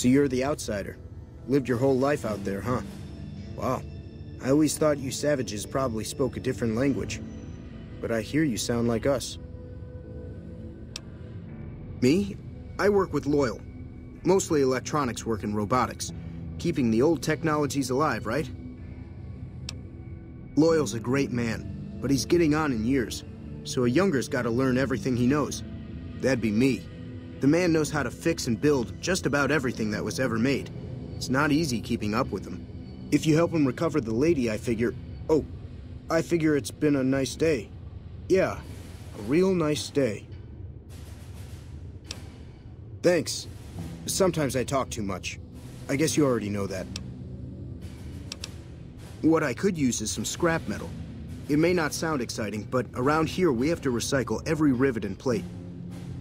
So you're the outsider. Lived your whole life out there, huh? Wow. I always thought you savages probably spoke a different language. But I hear you sound like us. Me? I work with Loyal. Mostly electronics work and robotics. Keeping the old technologies alive, right? Loyal's a great man, but he's getting on in years. So a younger's gotta learn everything he knows. That'd be me. The man knows how to fix and build just about everything that was ever made. It's not easy keeping up with him. If you help him recover the lady, I figure... Oh, I figure it's been a nice day. Yeah, a real nice day. Thanks. Sometimes I talk too much. I guess you already know that. What I could use is some scrap metal. It may not sound exciting, but around here we have to recycle every rivet and plate.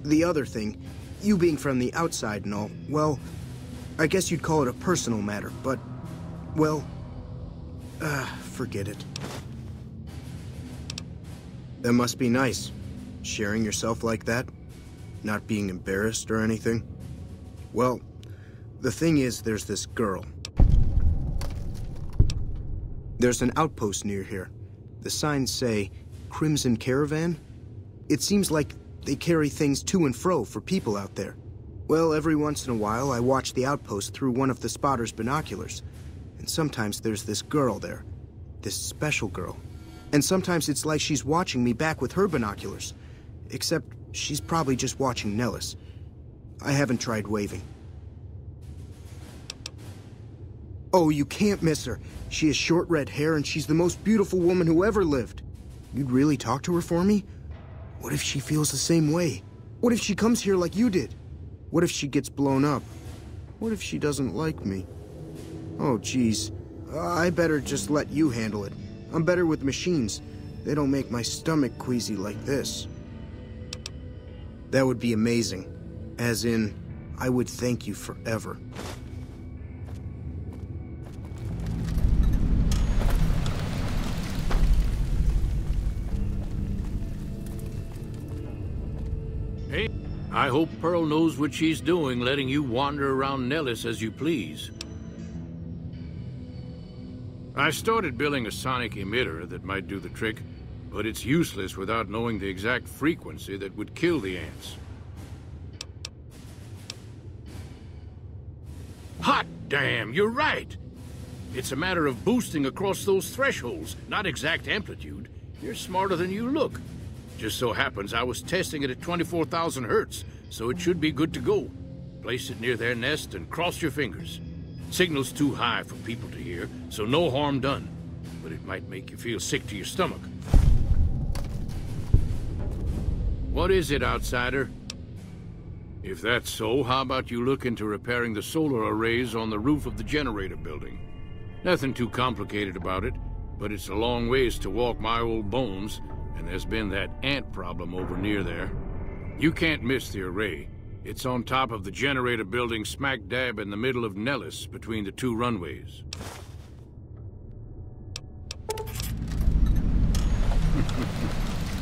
The other thing, you being from the outside and all, well, I guess you'd call it a personal matter, but, well, forget it. That must be nice, sharing yourself like that, not being embarrassed or anything. Well, the thing is, there's this girl. There's an outpost near here. The signs say, Crimson Caravan? It seems like they carry things to and fro for people out there. Well, every once in a while, I watch the outpost through one of the spotter's binoculars. And sometimes there's this girl there. This special girl. And sometimes it's like she's watching me back with her binoculars. Except she's probably just watching Nellis. I haven't tried waving. Oh, you can't miss her. She has short red hair and she's the most beautiful woman who ever lived. You'd really talk to her for me? What if she feels the same way? What if she comes here like you did? What if she gets blown up? What if she doesn't like me? Oh, geez. I better just let you handle it. I'm better with machines. They don't make my stomach queasy like this. That would be amazing. As in, I would thank you forever. Hey, I hope Pearl knows what she's doing, letting you wander around Nellis as you please. I started building a sonic emitter that might do the trick, but it's useless without knowing the exact frequency that would kill the ants. Hot damn, you're right! It's a matter of boosting across those thresholds, not exact amplitude. You're smarter than you look. Just so happens I was testing it at 24,000 hertz, so it should be good to go. Place it near their nest and cross your fingers. Signal's too high for people to hear, so no harm done. But it might make you feel sick to your stomach. What is it, outsider? If that's so, how about you look into repairing the solar arrays on the roof of the generator building? Nothing too complicated about it, but it's a long ways to walk my old bones, and there's been that ant problem over near there. You can't miss the array. It's on top of the generator building smack dab in the middle of Nellis, between the two runways.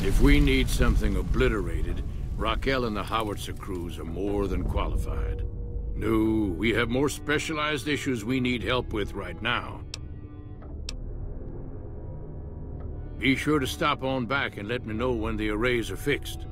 If we need something obliterated, Raquel and the howitzer crews are more than qualified. No, we have more specialized issues we need help with right now. Be sure to stop on back and let me know when the arrays are fixed.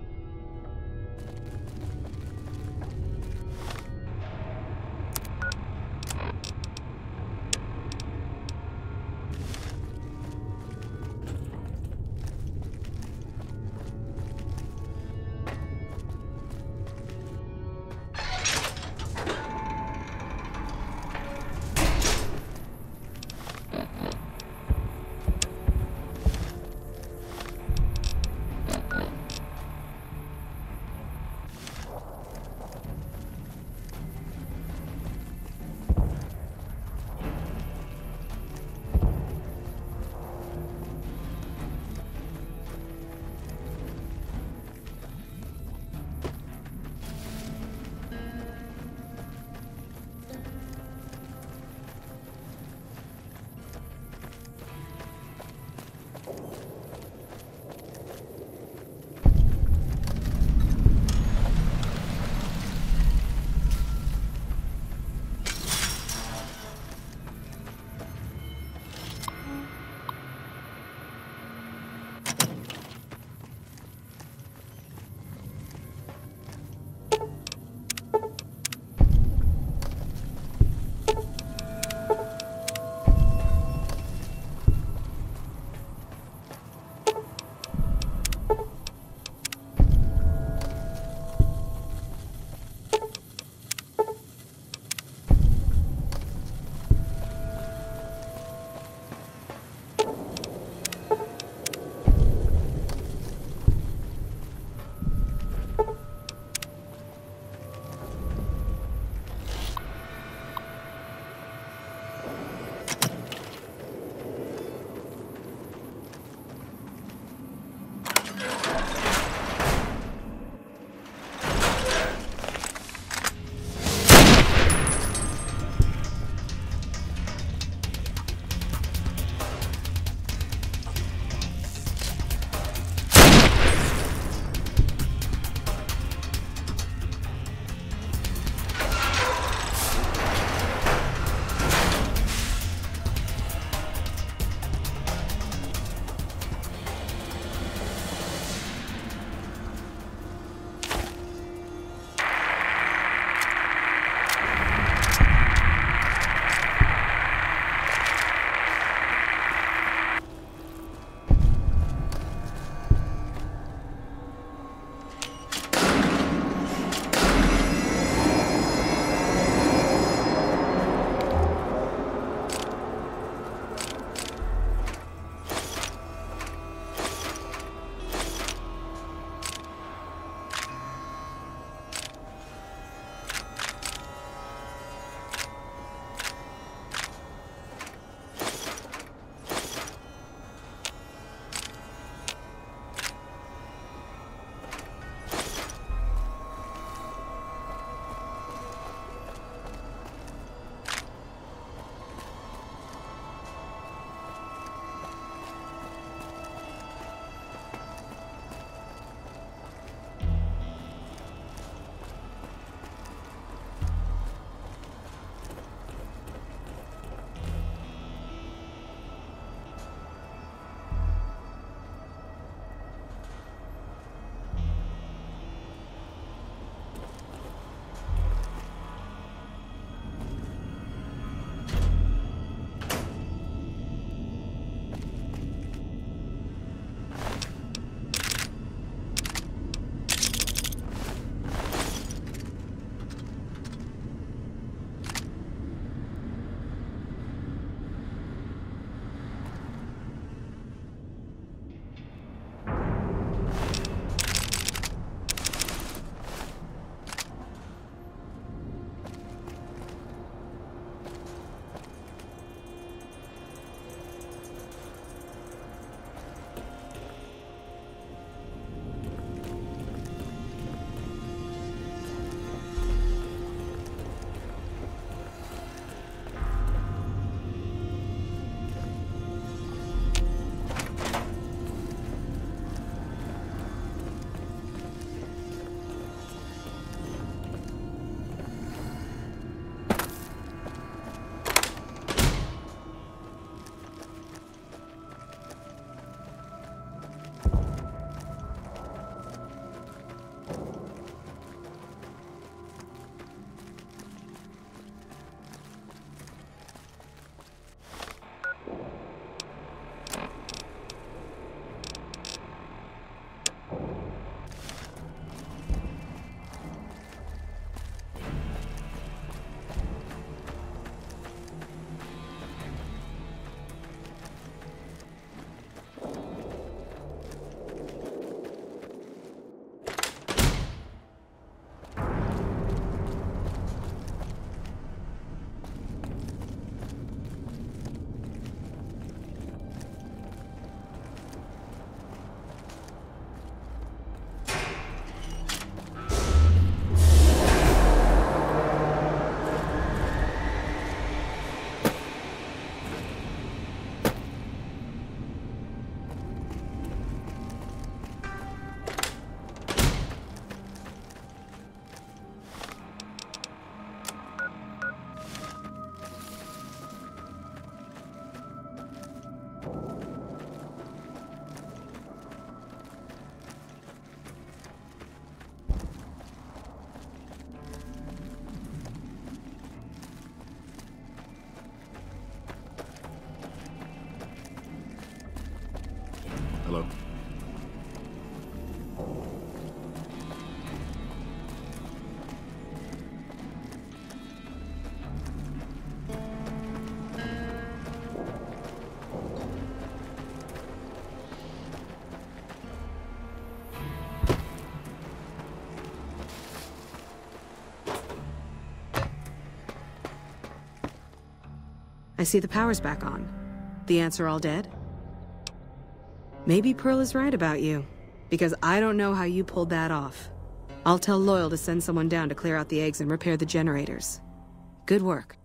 see the power's back on. The ants are all dead? Maybe Pearl is right about you, because I don't know how you pulled that off. I'll tell Loyal to send someone down to clear out the eggs and repair the generators. Good work.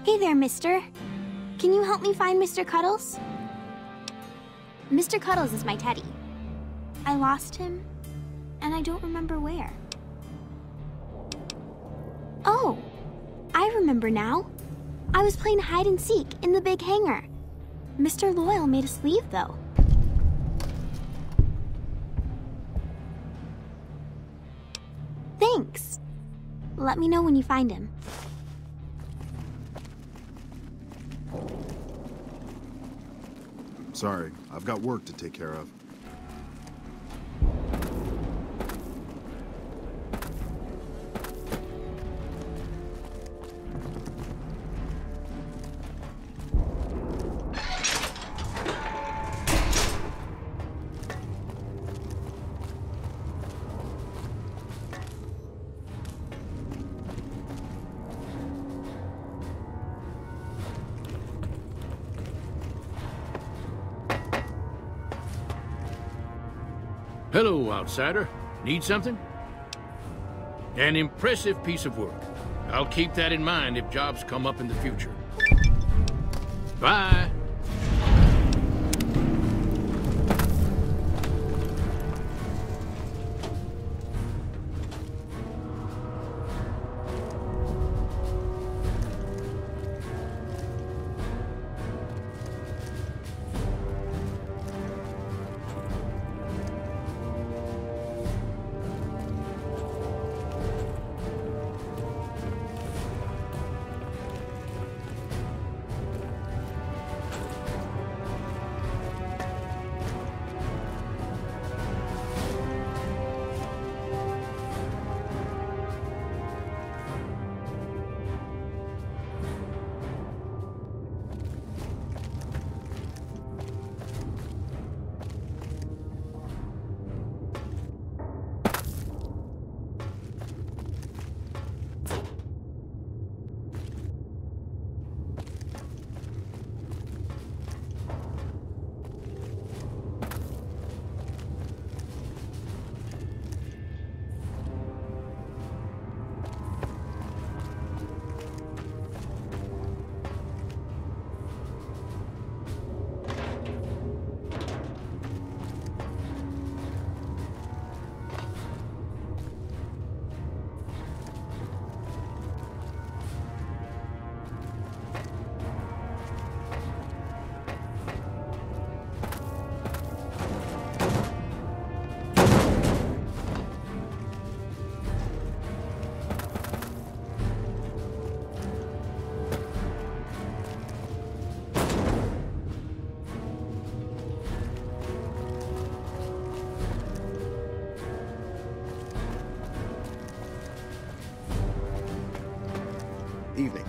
Hey there, mister. Can you help me find Mr. Cuddles? Mr. Cuddles is my teddy. I lost him, and I don't remember where. Oh, I remember now. I was playing hide and seek in the big hangar. Mr. Loyal made us leave, though. Thanks. Let me know when you find him. Sorry, I've got work to take care of. Hello, outsider. Need something? An impressive piece of work. I'll keep that in mind if jobs come up in the future. Bye. Evening.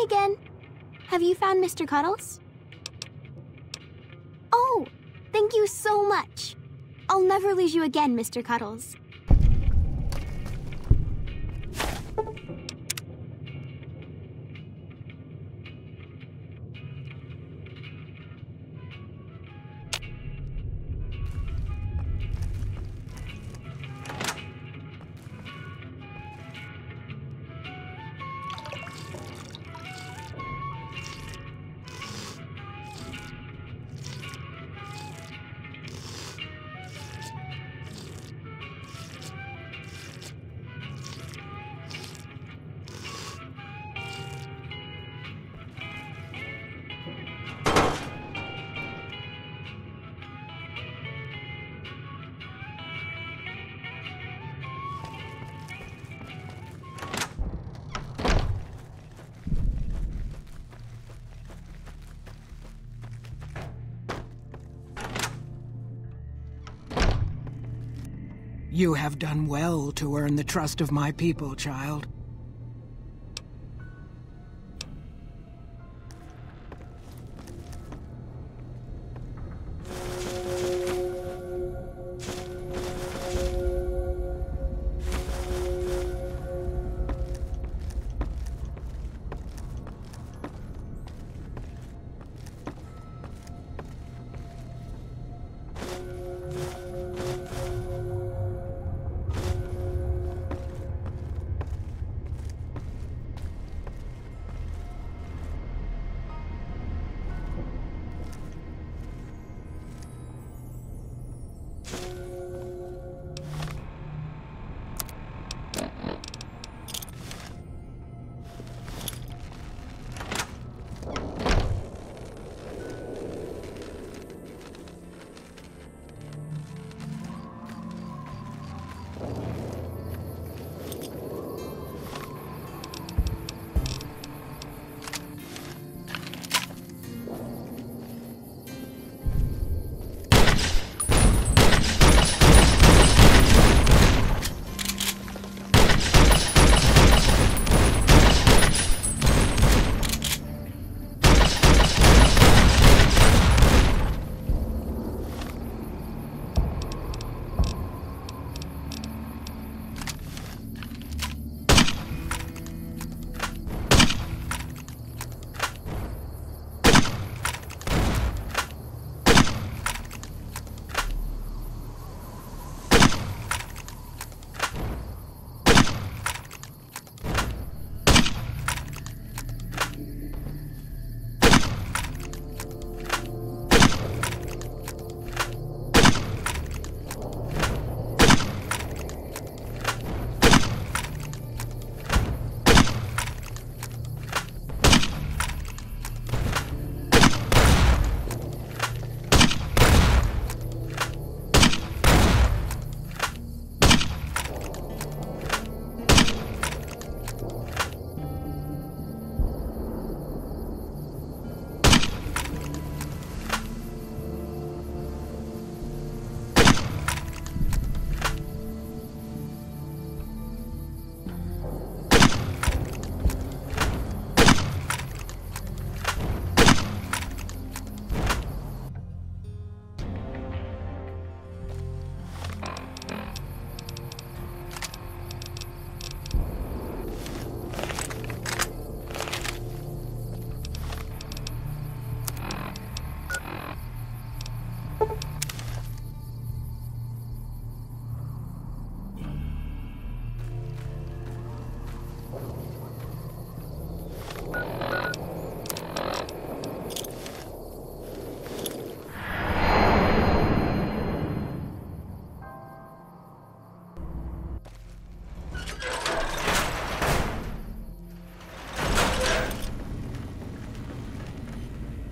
again. Have you found Mr. Cuddles? Oh, thank you so much. I'll never lose you again, Mr. Cuddles. You have done well to earn the trust of my people, child.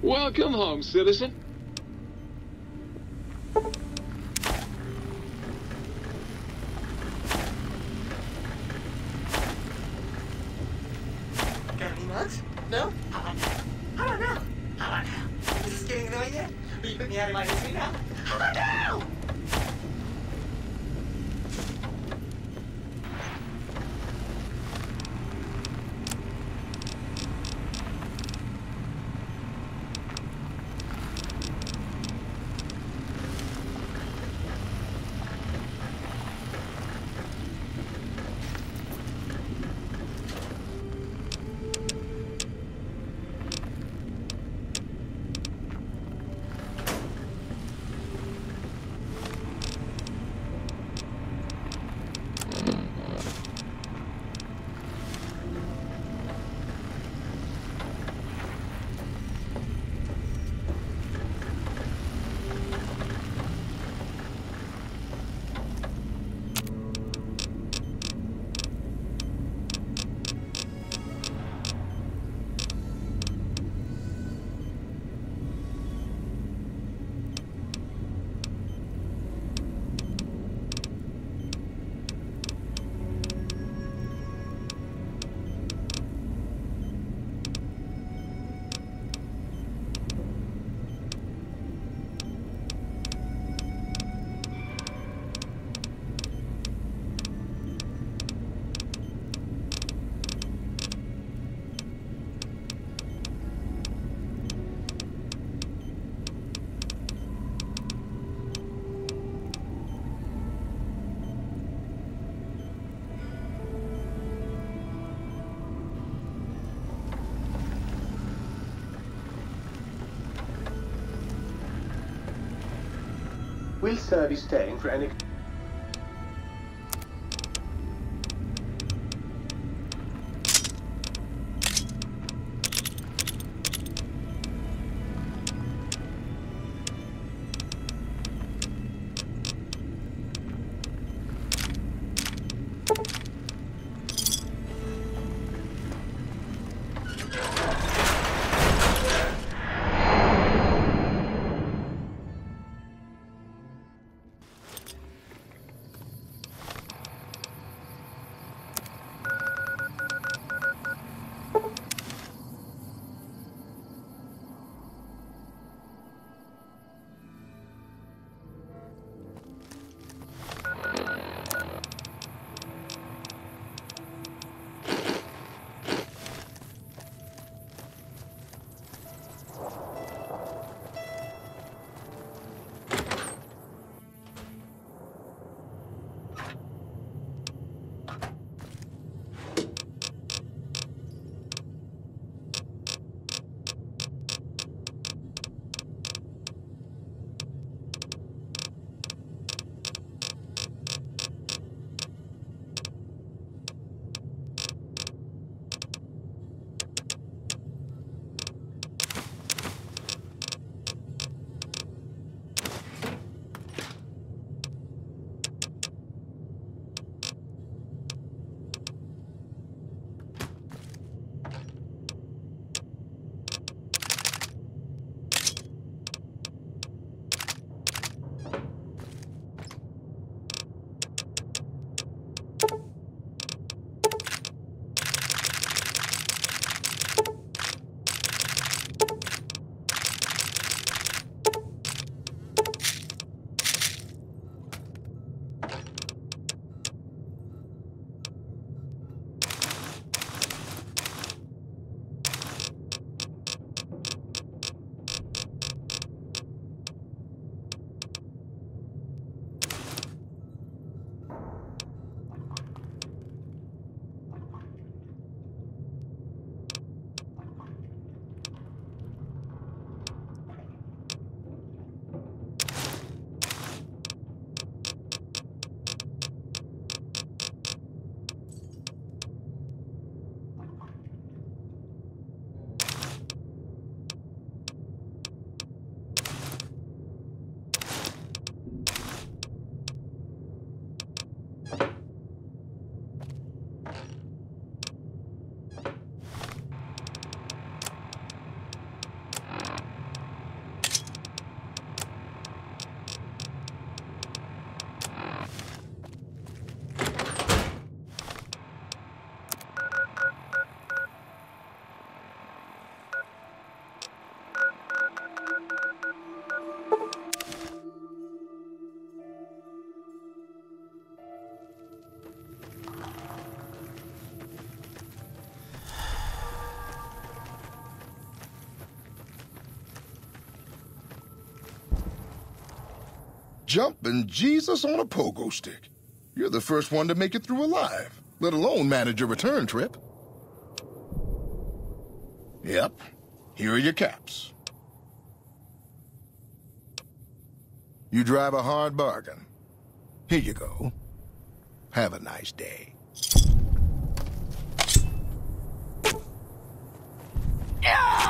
Welcome home, citizen. Got any mugs? No? I don't know. Is this getting annoying yet? Will you put me out of my misery now? How about now? Will service staying for any... Jumping Jesus on a pogo stick. You're the first one to make it through alive, let alone manage a return trip. Yep, here are your caps. You drive a hard bargain. Here you go. Have a nice day. Yeah!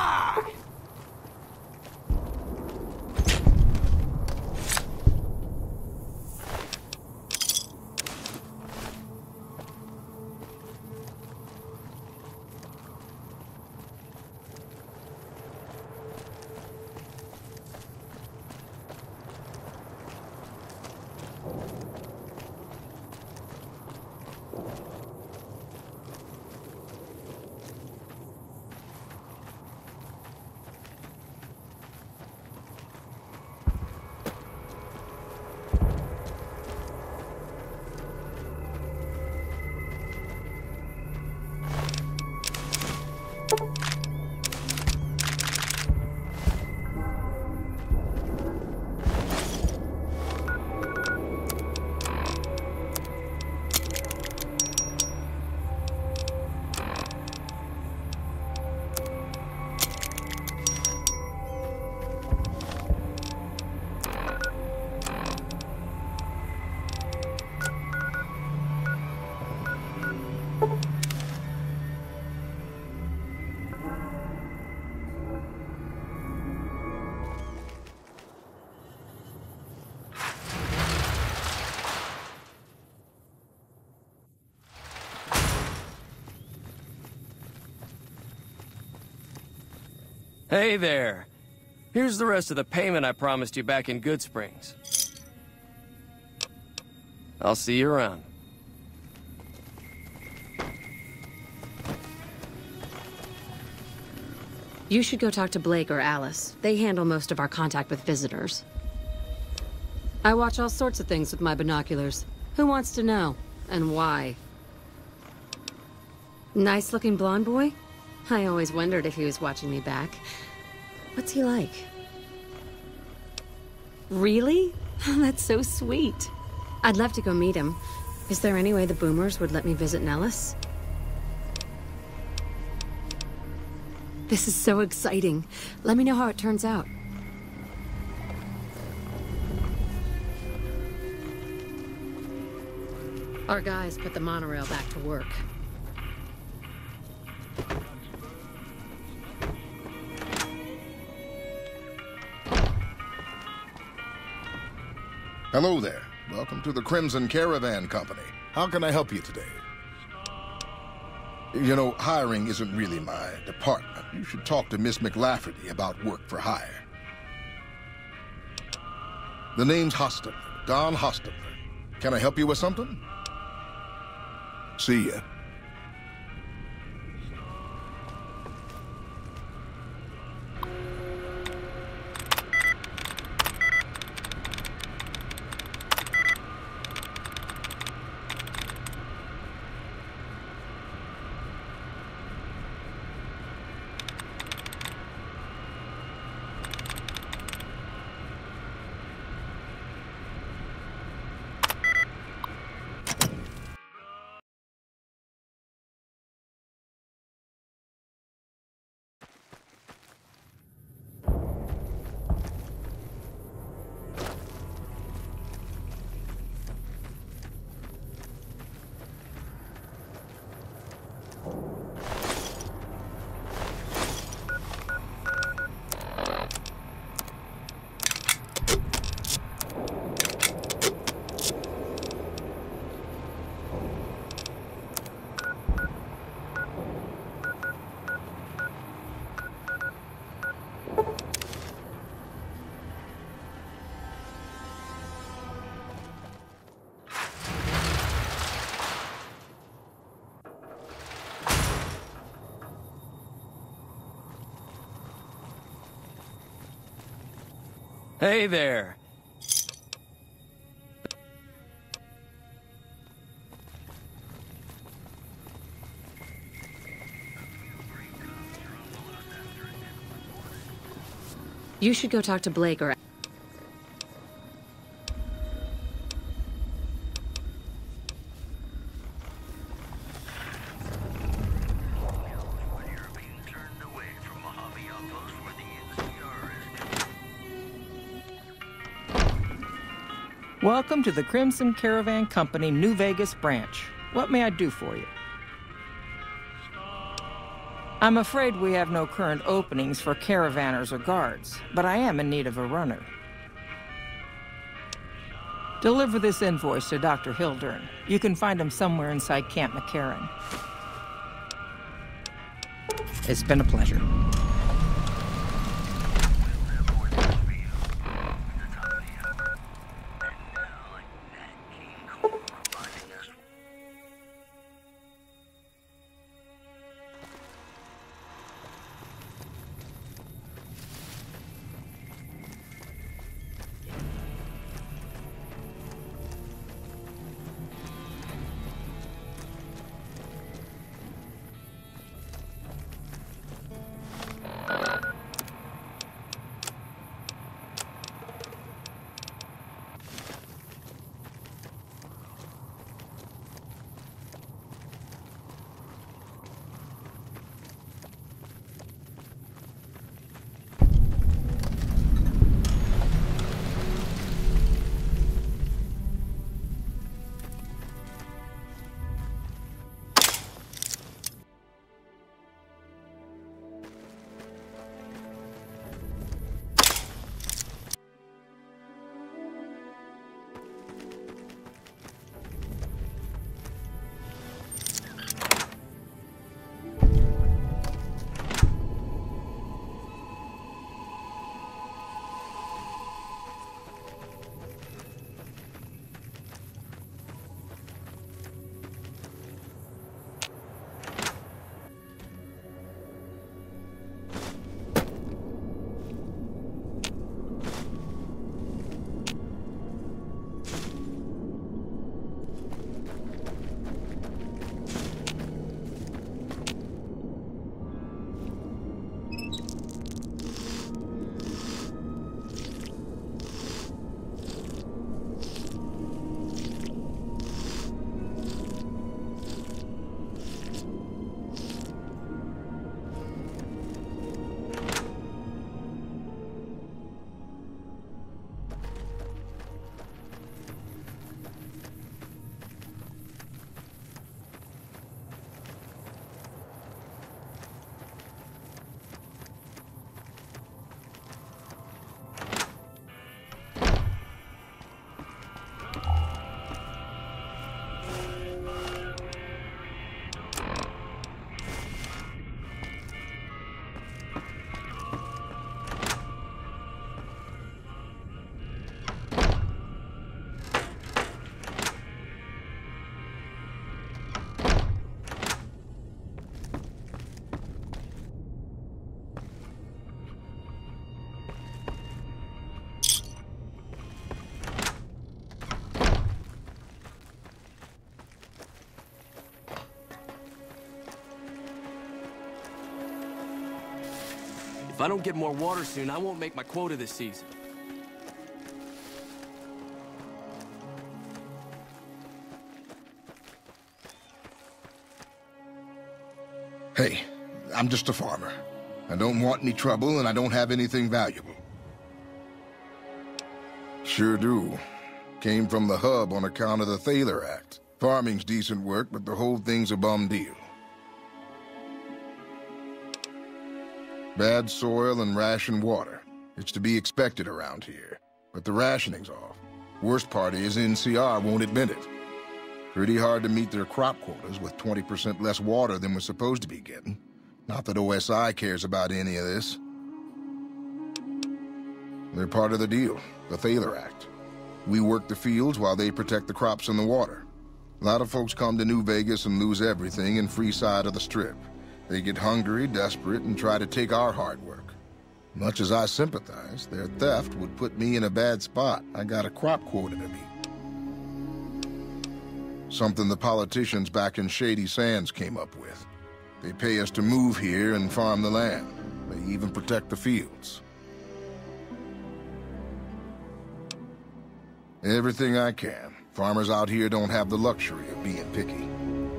Hey there. Here's the rest of the payment I promised you back in Good Springs. I'll see you around. You should go talk to Blake or Alice. They handle most of our contact with visitors. I watch all sorts of things with my binoculars. Who wants to know? And why? Nice-looking blonde boy? I always wondered if he was watching me back. What's he like? Really? That's so sweet. I'd love to go meet him. Is there any way the Boomers would let me visit Nellis? This is so exciting. Let me know how it turns out. Our guys put the monorail back to work. Hello there. Welcome to the Crimson Caravan Company. How can I help you today? You know, hiring isn't really my department. You should talk to Miss McLafferty about work for hire. The name's Hostetler, Don Hostetler. Can I help you with something? See ya. Hey there. You should go talk to Blake or... Welcome to the Crimson Caravan Company, New Vegas branch. What may I do for you? I'm afraid we have no current openings for caravanners or guards, but I am in need of a runner. Deliver this invoice to Dr. Hildern. You can find him somewhere inside Camp McCarran. It's been a pleasure. If I don't get more water soon, I won't make my quota this season. Hey, I'm just a farmer. I don't want any trouble, and I don't have anything valuable. Sure do. Came from the hub on account of the Thaler Act. Farming's decent work, but the whole thing's a bum deal. Bad soil and ration water. It's to be expected around here. But the rationing's off. Worst part is NCR won't admit it. Pretty hard to meet their crop quotas with 20% less water than we're supposed to be getting. Not that OSI cares about any of this. They're part of the deal, the Thaler Act. We work the fields while they protect the crops and the water. A lot of folks come to New Vegas and lose everything in free side of the Strip. They get hungry, desperate, and try to take our hard work. Much as I sympathize, their theft would put me in a bad spot. I got a crop quota to meet. Something the politicians back in Shady Sands came up with. They pay us to move here and farm the land. They even protect the fields. Everything I can. Farmers out here don't have the luxury of being picky.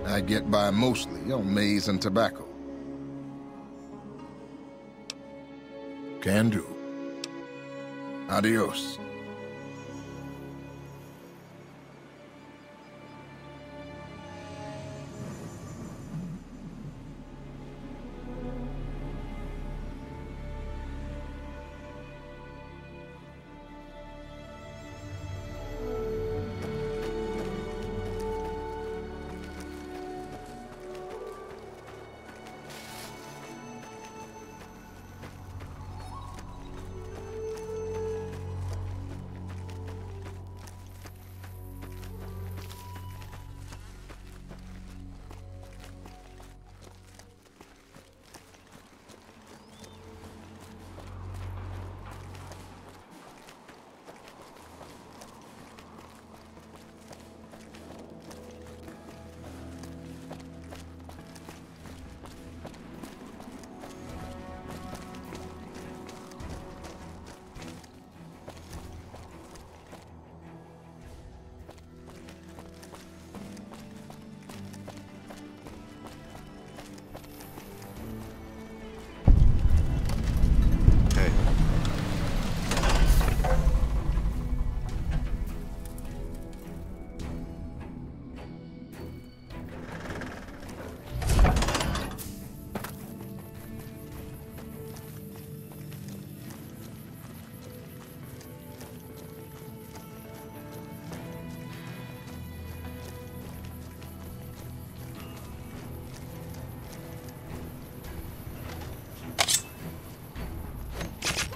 I get by mostly on maize and tobacco. Can do. Adios.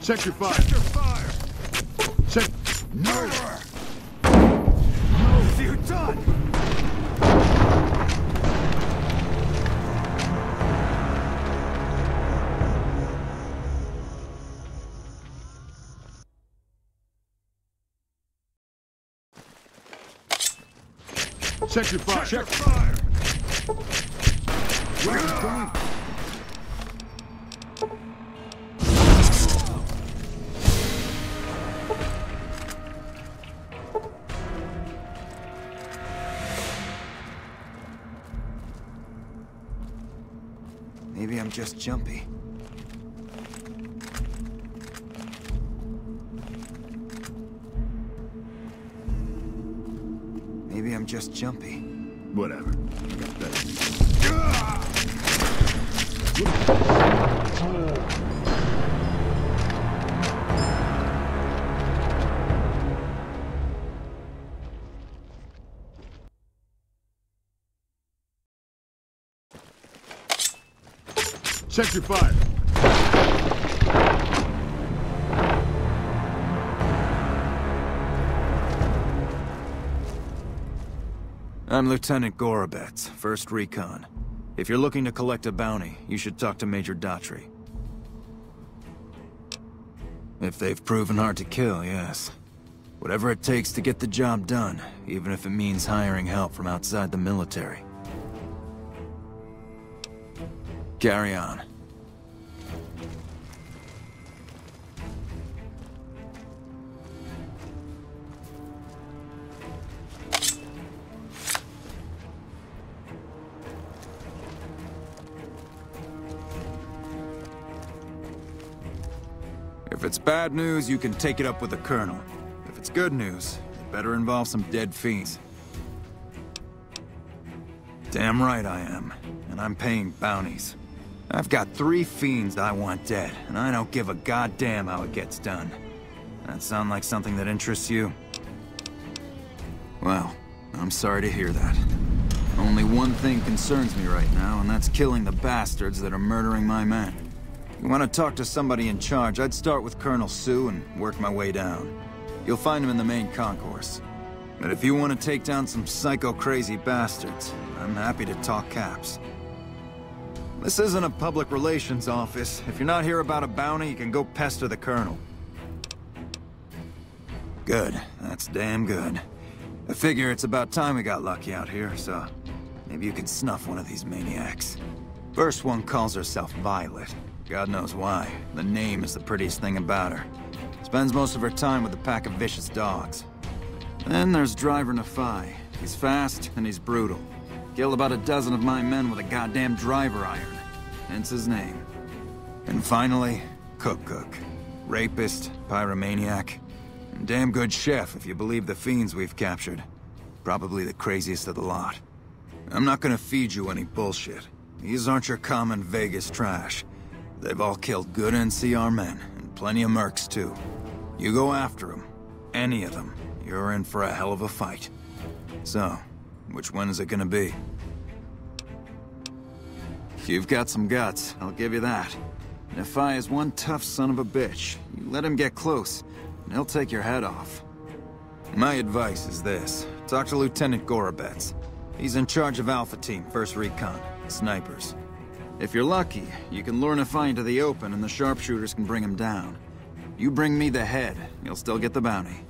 Check your fire. Check your fire. Check. Murder! Move, you're done. Check your fire. Check fire. Where are you going? Maybe I'm just jumpy. Maybe I'm just jumpy. Whatever. I got better. Check your fire. I'm Lieutenant Gorobets, 1st Recon. If you're looking to collect a bounty, you should talk to Major Daughtry. If they've proven hard to kill, yes. Whatever it takes to get the job done, even if it means hiring help from outside the military. Carry on. If it's bad news, you can take it up with the Colonel. If it's good news, it better involve some dead fiends. Damn right I am, and I'm paying bounties. I've got 3 fiends I want dead, and I don't give a goddamn how it gets done. That sound like something that interests you? Well, I'm sorry to hear that. Only one thing concerns me right now, and that's killing the bastards that are murdering my men. You want to talk to somebody in charge, I'd start with Colonel Sue and work my way down. You'll find him in the main concourse. But if you want to take down some psycho-crazy bastards, I'm happy to talk caps. This isn't a public relations office. If you're not here about a bounty, you can go pester the Colonel. Good. That's damn good. I figure it's about time we got lucky out here, so maybe you can snuff one of these maniacs. First one calls herself Violet. God knows why. The name is the prettiest thing about her. Spends most of her time with a pack of vicious dogs. Then there's Driver Nephi. He's fast and he's brutal. Killed about a dozen of my men with a goddamn driver iron. Hence his name. And finally, Cook. Rapist, pyromaniac, and damn good chef if you believe the fiends we've captured. Probably the craziest of the lot. I'm not gonna feed you any bullshit. These aren't your common Vegas trash. They've all killed good NCR men, and plenty of mercs too. You go after them, any of them, you're in for a hell of a fight. So, which one is it gonna be? You've got some guts, I'll give you that. Nephi is one tough son of a bitch. You let him get close, and he'll take your head off. My advice is this. Talk to Lieutenant Gorobets. He's in charge of Alpha Team, 1st Recon, snipers. If you're lucky, you can lure Nephi into the open and the sharpshooters can bring him down. You bring me the head, you'll still get the bounty.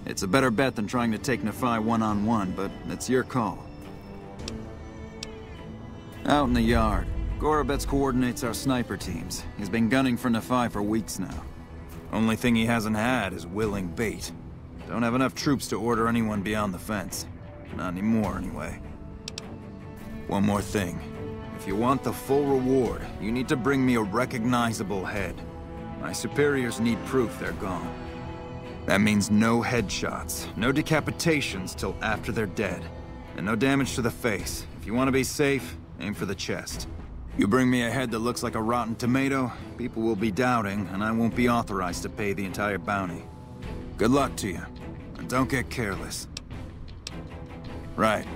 It's a better bet than trying to take Nephi one-on-one, but it's your call. Out in the yard, Gorobets coordinates our sniper teams. He's been gunning for Nephi for weeks now. Only thing he hasn't had is willing bait. Don't have enough troops to order anyone beyond the fence. Not anymore, anyway. One more thing. If you want the full reward, you need to bring me a recognizable head. My superiors need proof they're gone. That means no headshots, no decapitations till after they're dead, and no damage to the face. If you want to be safe, aim for the chest. You bring me a head that looks like a rotten tomato, people will be doubting, and I won't be authorized to pay the entire bounty. Good luck to you, and don't get careless. Right.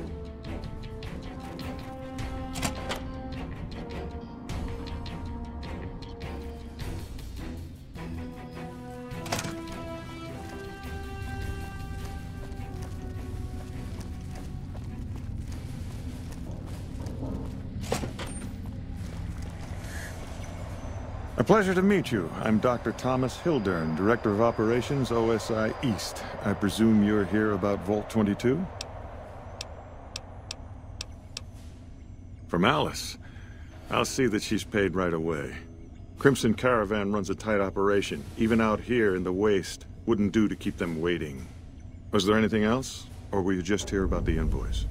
A pleasure to meet you. I'm Dr. Thomas Hildern, Director of Operations, OSI East. I presume you're here about Vault 22? From Alice. I'll see that she's paid right away. Crimson Caravan runs a tight operation. Even out here in the waste, wouldn't do to keep them waiting. Was there anything else? Or were you just here about the invoice?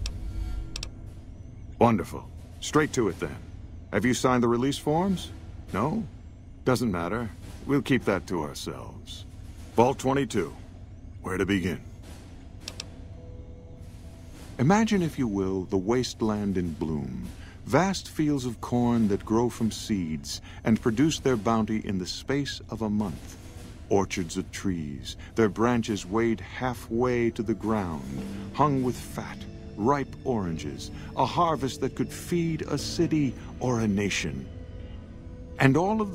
Wonderful. Straight to it then. Have you signed the release forms? No? Doesn't matter. We'll keep that to ourselves. Vault 22. Where to begin? Imagine, if you will, the wasteland in bloom. Vast fields of corn that grow from seeds and produce their bounty in the space of a month. Orchards of trees, their branches weighed halfway to the ground, hung with fat, ripe oranges, a harvest that could feed a city or a nation. And all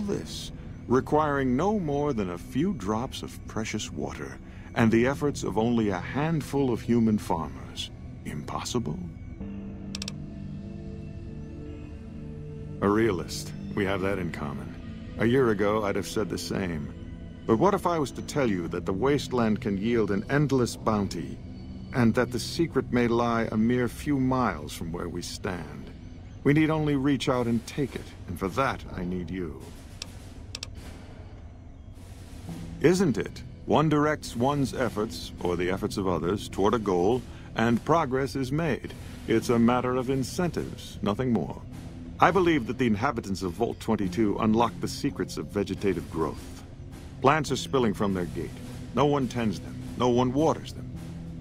this, requiring no more than a few drops of precious water, and the efforts of only a handful of human farmers. Impossible? A realist. We have that in common. A year ago, I'd have said the same. But what if I was to tell you that the wasteland can yield an endless bounty, and that the secret may lie a mere few miles from where we stand? We need only reach out and take it, and for that, I need you. Isn't it? One directs one's efforts, or the efforts of others, toward a goal, and progress is made. It's a matter of incentives, nothing more. I believe that the inhabitants of Vault 22 unlock the secrets of vegetative growth. Plants are spilling from their gate. No one tends them. No one waters them.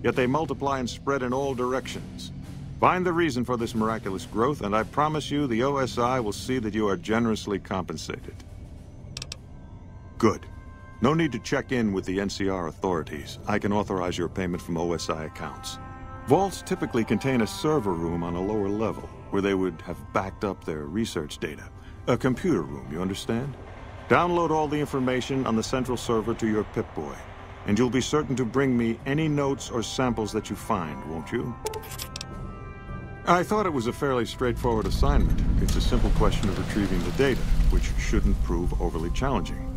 Yet they multiply and spread in all directions. Find the reason for this miraculous growth, and I promise you the OSI will see that you are generously compensated. Good. No need to check in with the NCR authorities. I can authorize your payment from OSI accounts. Vaults typically contain a server room on a lower level, where they would have backed up their research data. A computer room, you understand? Download all the information on the central server to your Pip-Boy, and you'll be certain to bring me any notes or samples that you find, won't you? I thought it was a fairly straightforward assignment. It's a simple question of retrieving the data, which shouldn't prove overly challenging.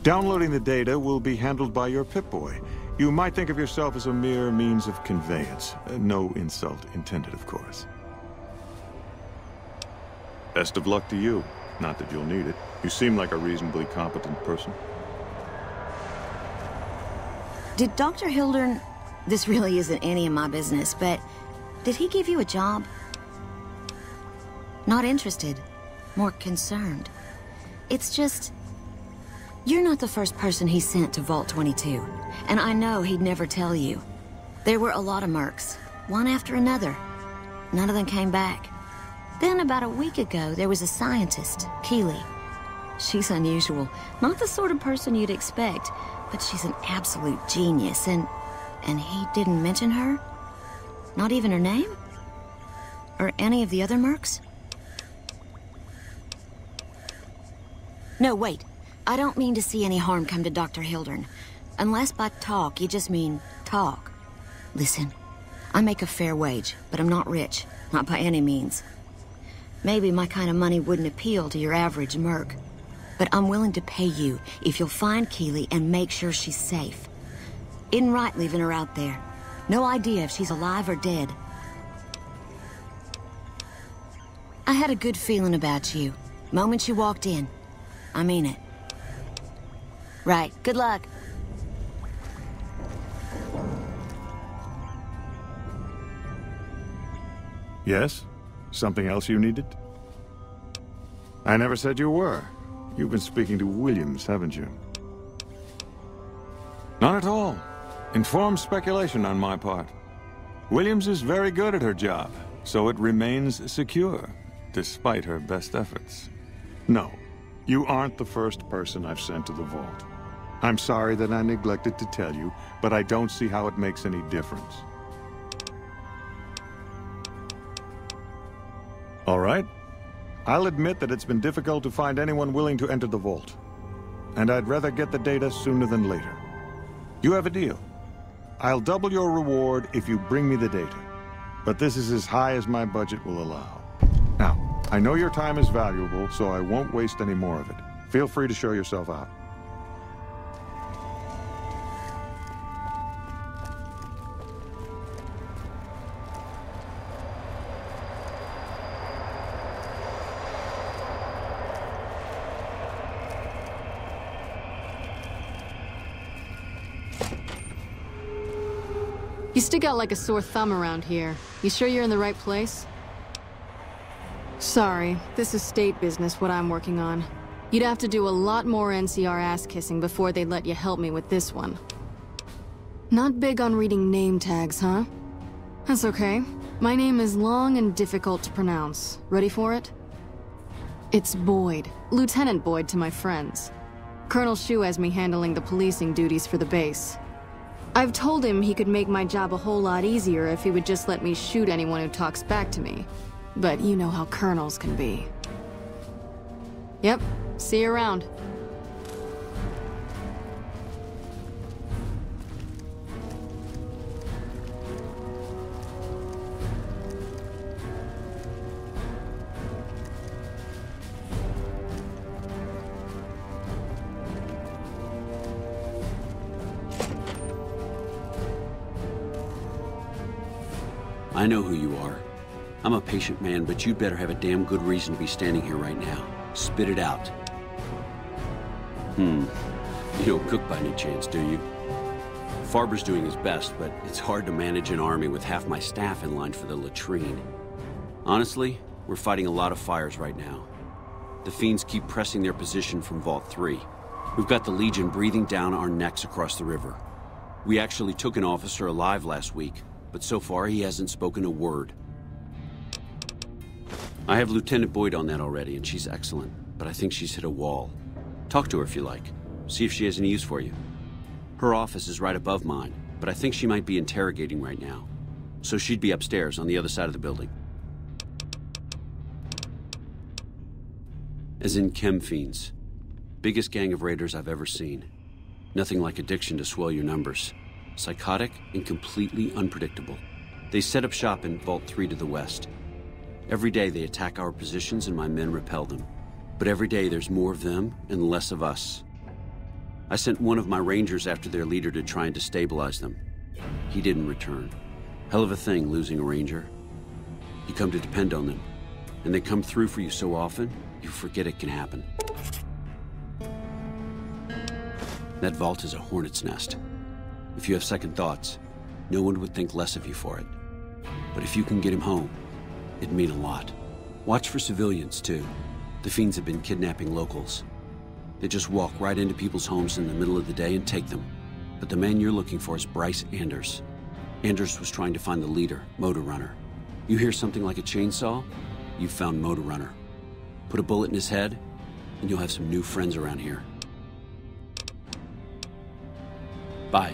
Downloading the data will be handled by your Pip-Boy. You might think of yourself as a mere means of conveyance. No insult intended, of course. Best of luck to you. Not that you'll need it. You seem like a reasonably competent person. Did Dr. Hildern... This really isn't any of my business, but... Did he give you a job? Not interested. More concerned. It's just... You're not the first person he sent to Vault 22. And I know he'd never tell you. There were a lot of mercs. One after another. None of them came back. Then about a week ago, there was a scientist, Keeley. She's unusual. Not the sort of person you'd expect. But she's an absolute genius, and he didn't mention her? Not even her name? Or any of the other mercs? No, wait. I don't mean to see any harm come to Dr. Hildern. Unless by talk, you just mean talk. Listen, I make a fair wage, but I'm not rich. Not by any means. Maybe my kind of money wouldn't appeal to your average merc. But I'm willing to pay you if you'll find Keeley and make sure she's safe. Isn't right leaving her out there. No idea if she's alive or dead. I had a good feeling about you. Moment you walked in. I mean it. Right. Good luck. Yes? Something else you needed? I never said you were. You've been speaking to Williams, haven't you? Not at all. Informed speculation on my part. Williams is very good at her job, so it remains secure, despite her best efforts. No, you aren't the first person I've sent to the vault. I'm sorry that I neglected to tell you, but I don't see how it makes any difference. All right. I'll admit that it's been difficult to find anyone willing to enter the vault. And I'd rather get the data sooner than later. You have a deal. I'll double your reward if you bring me the data. But this is as high as my budget will allow. Now, I know your time is valuable, so I won't waste any more of it. Feel free to show yourself out. You stick out like a sore thumb around here. You sure you're in the right place? Sorry, this is state business, what I'm working on. You'd have to do a lot more NCR ass-kissing before they'd let you help me with this one. Not big on reading name tags, huh? That's okay. My name is long and difficult to pronounce. Ready for it? It's Boyd. Lieutenant Boyd to my friends. Colonel Shu has me handling the policing duties for the base. I've told him he could make my job a whole lot easier if he would just let me shoot anyone who talks back to me. But you know how colonels can be. Yep, see you around. I know who you are. I'm a patient man, but you'd better have a damn good reason to be standing here right now. Spit it out. You don't cook by any chance, do you? Farber's doing his best, but it's hard to manage an army with half my staff in line for the latrine. Honestly, We're fighting a lot of fires right now. The Fiends keep pressing their position from Vault 3. We've got the Legion breathing down our necks across the river. We actually took an officer alive last week, but so far he hasn't spoken a word. I have Lieutenant Boyd on that already, and she's excellent, but I think she's hit a wall. Talk to her if you like. See if she has any use for you. Her office is right above mine, but I think she might be interrogating right now. So she'd be upstairs on the other side of the building. As in Chem Fiends. Biggest gang of raiders I've ever seen. Nothing like addiction to swell your numbers. Psychotic and completely unpredictable. They set up shop in Vault 3 to the west. Every day they attack our positions and my men repel them. But every day there's more of them and less of us. I sent one of my rangers after their leader to try and destabilize them. He didn't return. Hell of a thing, losing a ranger. You come to depend on them, and they come through for you so often, you forget it can happen. That vault is a hornet's nest. If you have second thoughts, no one would think less of you for it. But if you can get him home, it'd mean a lot. Watch for civilians, too. The Fiends have been kidnapping locals. They just walk right into people's homes in the middle of the day and take them. But the man you're looking for is Bryce Anders. Anders was trying to find the leader, Motor Runner. You hear something like a chainsaw? You've found Motor Runner. Put a bullet in his head, and you'll have some new friends around here. Bye.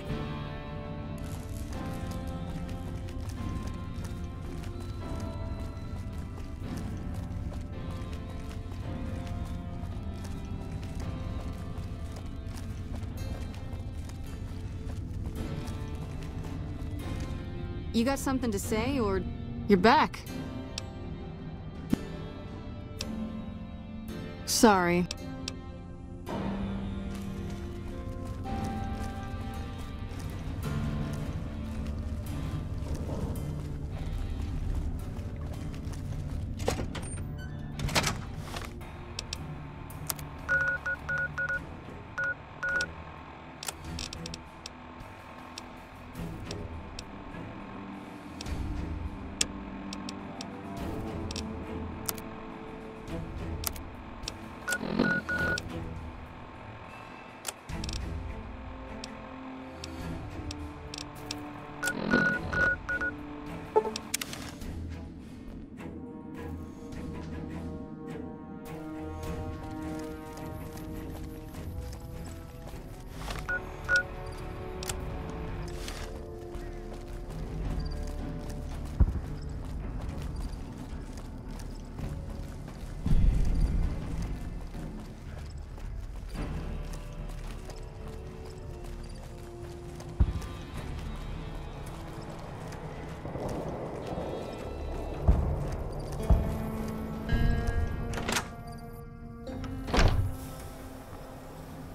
You got something to say, or you're back? Sorry.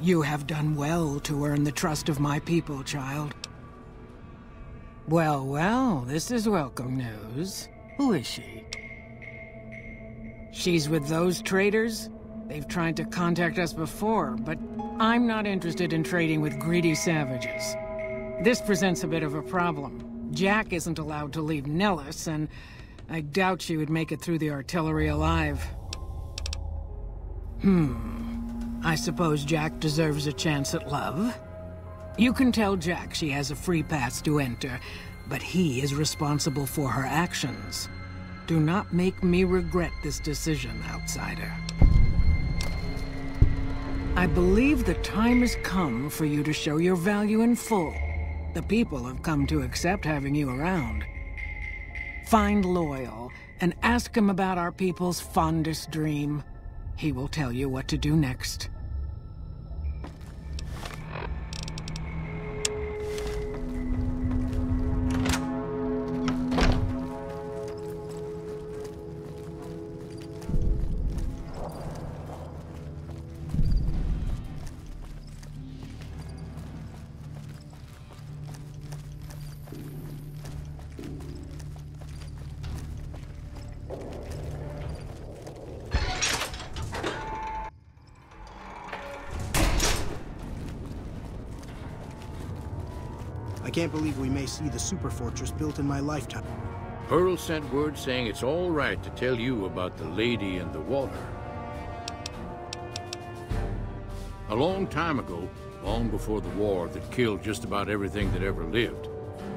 You have done well to earn the trust of my people, child. Well, well, this is welcome news. Who is she? She's with those traders? They've tried to contact us before, but I'm not interested in trading with greedy savages. This presents a bit of a problem. Jack isn't allowed to leave Nellis, and I doubt she would make it through the artillery alive. I suppose Jack deserves a chance at love. You can tell Jack she has a free pass to enter, but he is responsible for her actions. Do not make me regret this decision, outsider. I believe the time has come for you to show your value in full. The people have come to accept having you around. Find Loyal and ask him about our people's fondest dream. He will tell you what to do next. I can't believe we may see the super fortress built in my lifetime. Pearl sent word saying it's all right to tell you about the lady in the water. A long time ago, long before the war that killed just about everything that ever lived,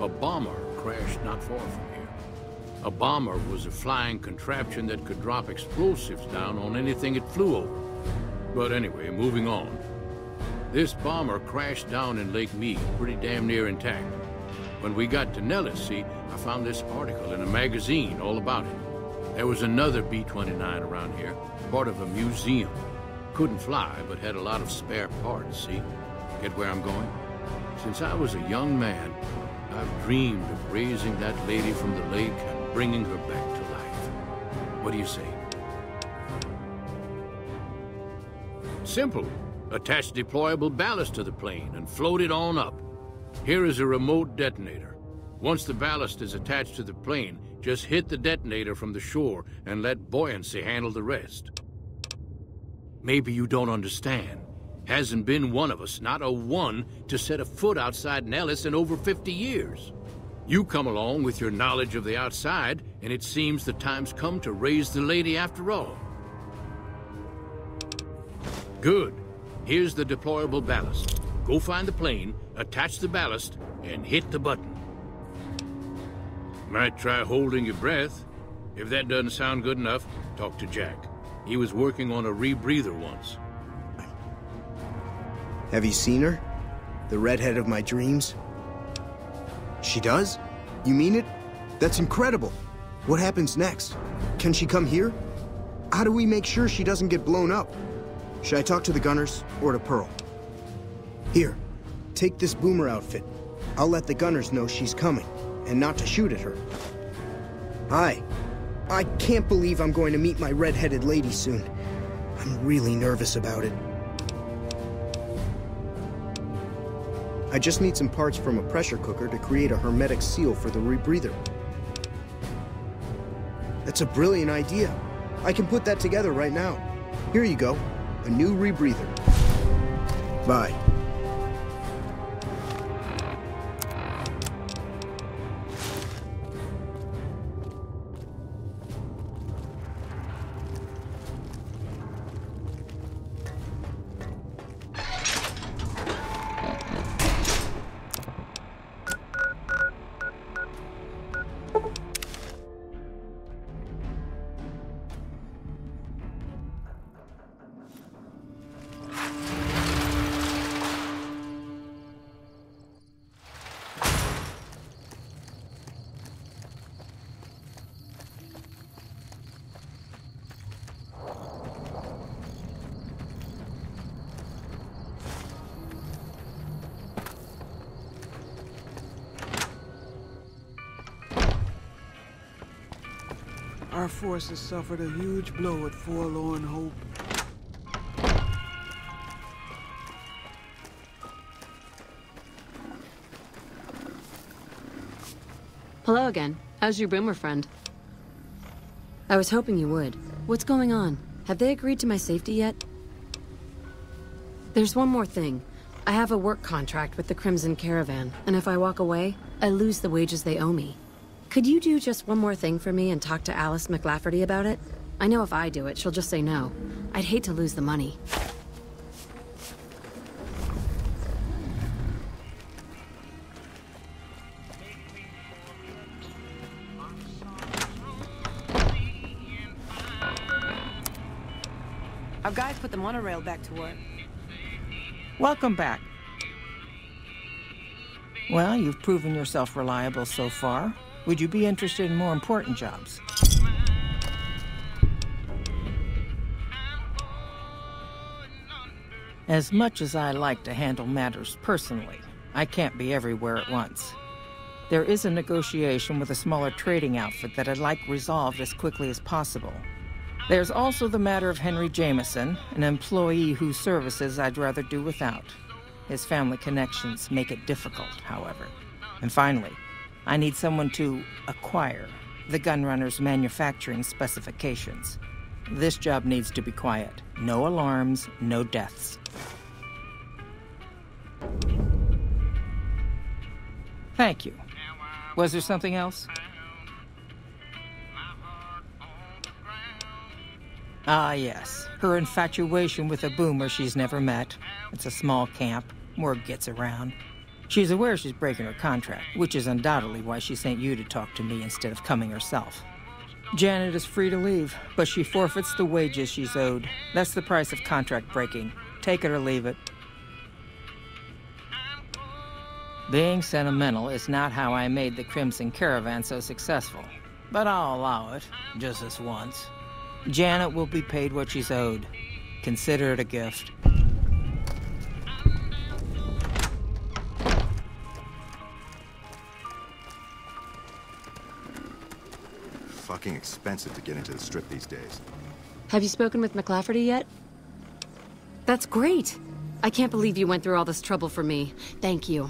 a bomber crashed not far from here. A bomber was a flying contraption that could drop explosives down on anything it flew over. But anyway, moving on. This bomber crashed down in Lake Mead, pretty damn near intact. When we got to Nellis, see, I found this article in a magazine all about it. There was another B-29 around here, part of a museum. Couldn't fly, but had a lot of spare parts, see? Get where I'm going? Since I was a young man, I've dreamed of raising that lady from the lake and bringing her back to life. What do you say? Simple. Attach deployable ballast to the plane and float it on up. Here is a remote detonator. Once the ballast is attached to the plane, just hit the detonator from the shore and let buoyancy handle the rest. Maybe you don't understand. Hasn't been one of us, not a one, to set a foot outside Nellis in over 50 years. You come along with your knowledge of the outside, and it seems the time's come to raise the lady after all. Good. Here's the deployable ballast. Go find the plane, attach the ballast, and hit the button. Might try holding your breath. If that doesn't sound good enough, talk to Jack. He was working on a rebreather once. Have you seen her? The redhead of my dreams? She does? You mean it? That's incredible. What happens next? Can she come here? How do we make sure she doesn't get blown up? Should I talk to the gunners or to Pearl? Here, take this boomer outfit. I'll let the gunners know she's coming, and not to shoot at her. Hi. I can't believe I'm going to meet my red-headed lady soon. I'm really nervous about it. I just need some parts from a pressure cooker to create a hermetic seal for the rebreather. That's a brilliant idea. I can put that together right now. Here you go. A new rebreather. Bye. Our forces suffered a huge blow at Forlorn Hope. Hello again. How's your boomer friend? I was hoping you would. What's going on? Have they agreed to my safety yet? There's one more thing. I have a work contract with the Crimson Caravan, and if I walk away, I lose the wages they owe me. Could you do just one more thing for me and talk to Alice McLafferty about it? I know if I do it, she'll just say no. I'd hate to lose the money. Our guys put the monorail back to work. Welcome back. Well, you've proven yourself reliable so far. Would you be interested in more important jobs? As much as I like to handle matters personally, I can't be everywhere at once. There is a negotiation with a smaller trading outfit that I'd like resolved as quickly as possible. There's also the matter of Henry Jameson, an employee whose services I'd rather do without. His family connections make it difficult, however. And finally, I need someone to acquire the Gunrunner's manufacturing specifications. This job needs to be quiet. No alarms, no deaths. Thank you. Was there something else? Ah, yes. Her infatuation with a boomer she's never met. It's a small camp. Word gets around. She's aware she's breaking her contract, which is undoubtedly why she sent you to talk to me instead of coming herself. Janet is free to leave, but she forfeits the wages she's owed. That's the price of contract breaking. Take it or leave it. Being sentimental is not how I made the Crimson Caravan so successful. But I'll allow it, just this once. Janet will be paid what she's owed. Consider it a gift. Fucking expensive to get into the Strip these days. Have you spoken with McLafferty yet? That's great. I can't believe you went through all this trouble for me. Thank you.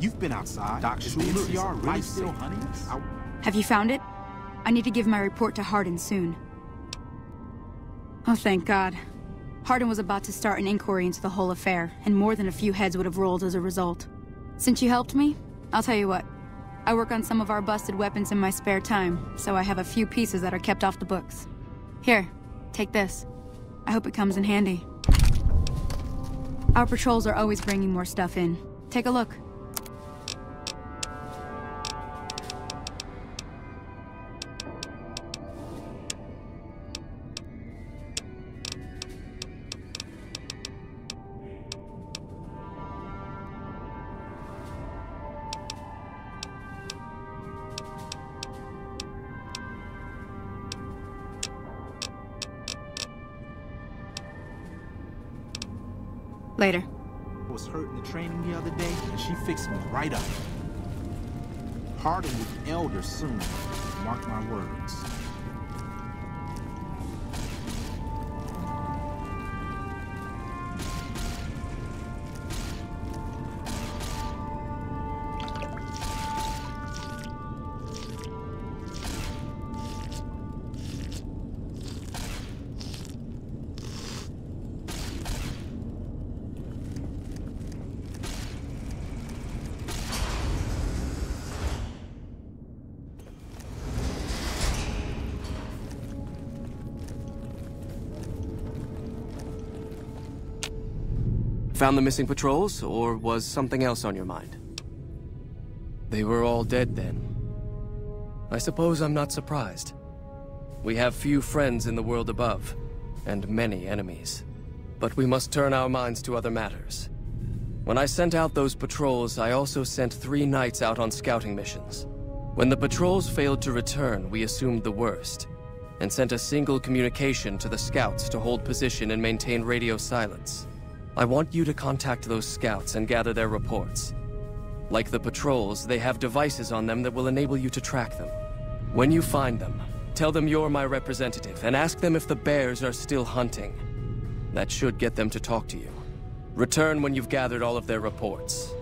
You've been outside. Dr. Schuler, NCR really still hunting us? Have you found it? I need to give my report to Hardin soon. Oh, thank God. Hardin was about to start an inquiry into the whole affair, and more than a few heads would have rolled as a result. Since you helped me, I'll tell you what. I work on some of our busted weapons in my spare time, so I have a few pieces that are kept off the books. Here, take this. I hope it comes in handy. Our patrols are always bringing more stuff in. Take a look. Later. I was hurt in the training the other day, and she fixed me right up. Hardin with the Elder soon. Mark my words. Found the missing patrols, or was something else on your mind? They were all dead then. I suppose I'm not surprised. We have few friends in the world above, and many enemies. But we must turn our minds to other matters. When I sent out those patrols, I also sent 3 knights out on scouting missions. When the patrols failed to return, we assumed the worst, and sent a single communication to the scouts to hold position and maintain radio silence. I want you to contact those scouts and gather their reports. Like the patrols, they have devices on them that will enable you to track them. When you find them, tell them you're my representative and ask them if the bears are still hunting. That should get them to talk to you. Return when you've gathered all of their reports.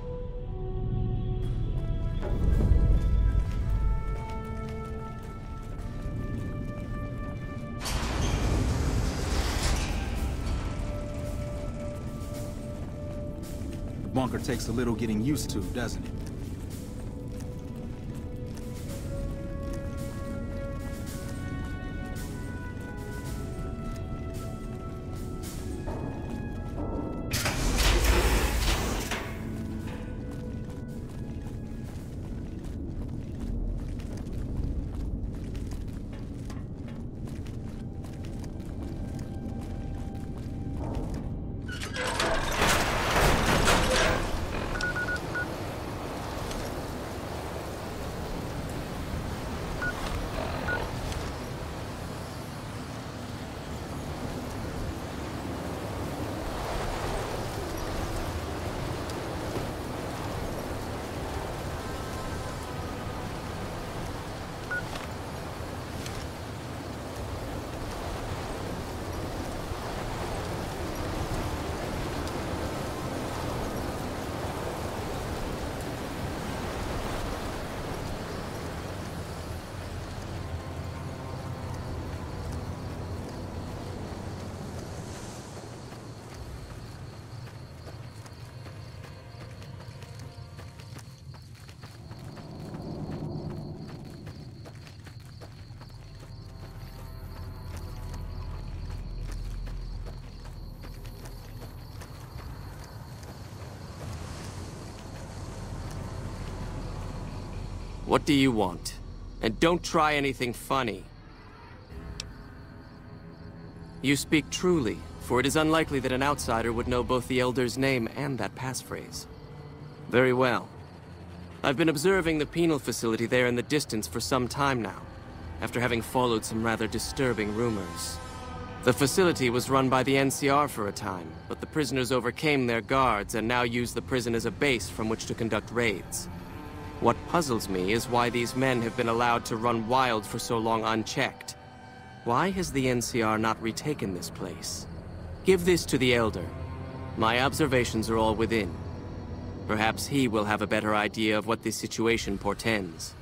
The bunker takes a little getting used to, doesn't it? What do you want? And don't try anything funny. You speak truly, for it is unlikely that an outsider would know both the Elder's name and that passphrase. Very well. I've been observing the penal facility there in the distance for some time now, after having followed some rather disturbing rumors. The facility was run by the NCR for a time, but the prisoners overcame their guards and now use the prison as a base from which to conduct raids. What puzzles me is why these men have been allowed to run wild for so long unchecked. Why has the NCR not retaken this place? Give this to the Elder. My observations are all within. Perhaps he will have a better idea of what this situation portends.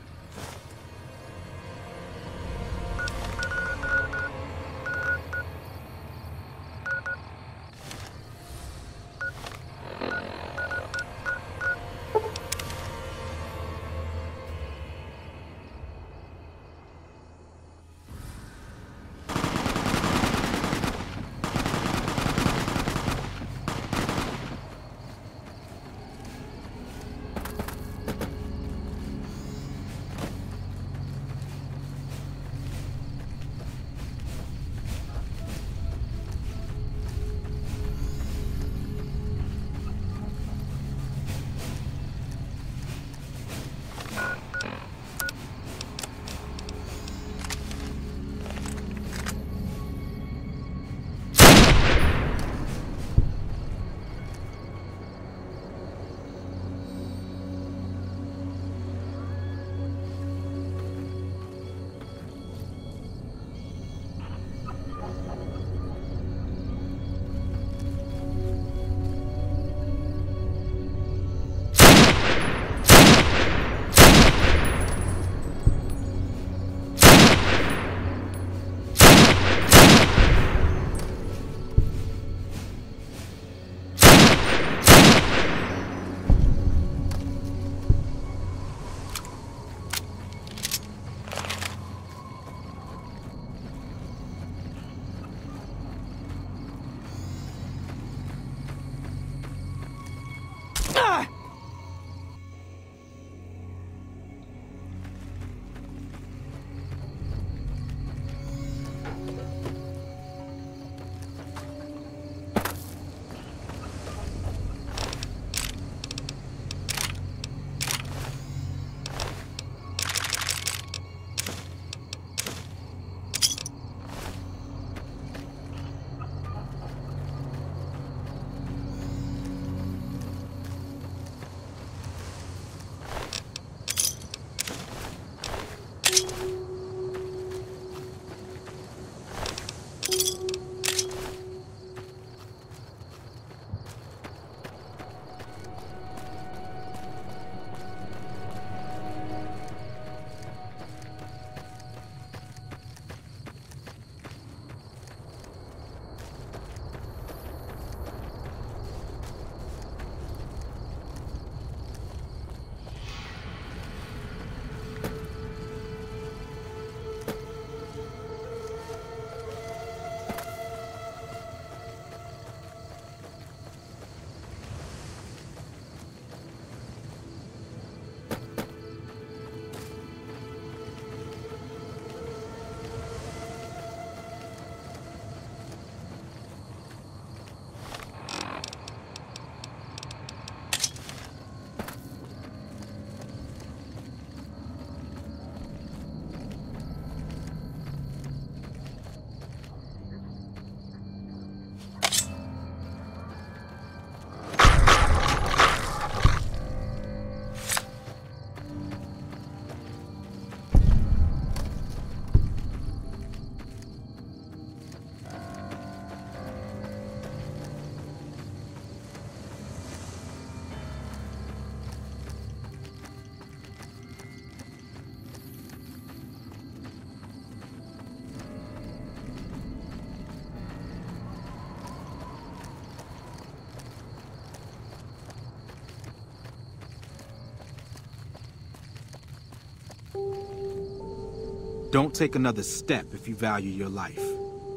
Don't take another step if you value your life.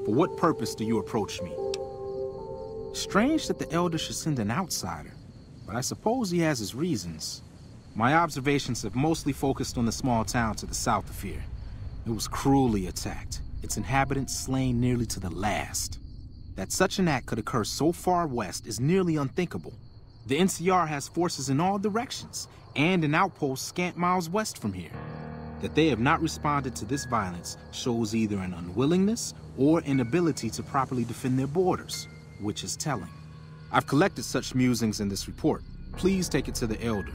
For what purpose do you approach me? Strange that the Elder should send an outsider, but I suppose he has his reasons. My observations have mostly focused on the small town to the south of here. It was cruelly attacked, its inhabitants slain nearly to the last. That such an act could occur so far west is nearly unthinkable. The NCR has forces in all directions, and an outpost scant miles west from here. That they have not responded to this violence shows either an unwillingness or inability to properly defend their borders, which is telling. I've collected such musings in this report. Please take it to the Elder.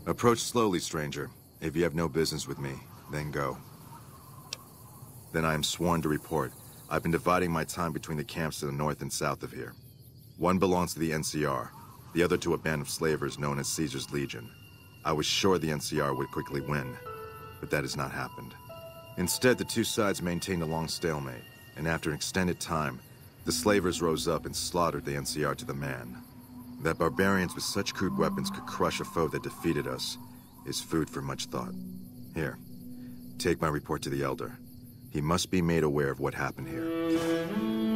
Approach slowly, stranger. If you have no business with me, then go. Then I am sworn to report. I've been dividing my time between the camps to the north and south of here. One belongs to the NCR, the other to a band of slavers known as Caesar's Legion. I was sure the NCR would quickly win, but that has not happened. Instead, the two sides maintained a long stalemate, and after an extended time, the slavers rose up and slaughtered the NCR to the man. That barbarians with such crude weapons could crush a foe that defeated us is food for much thought. Here, take my report to the Elder. He must be made aware of what happened here.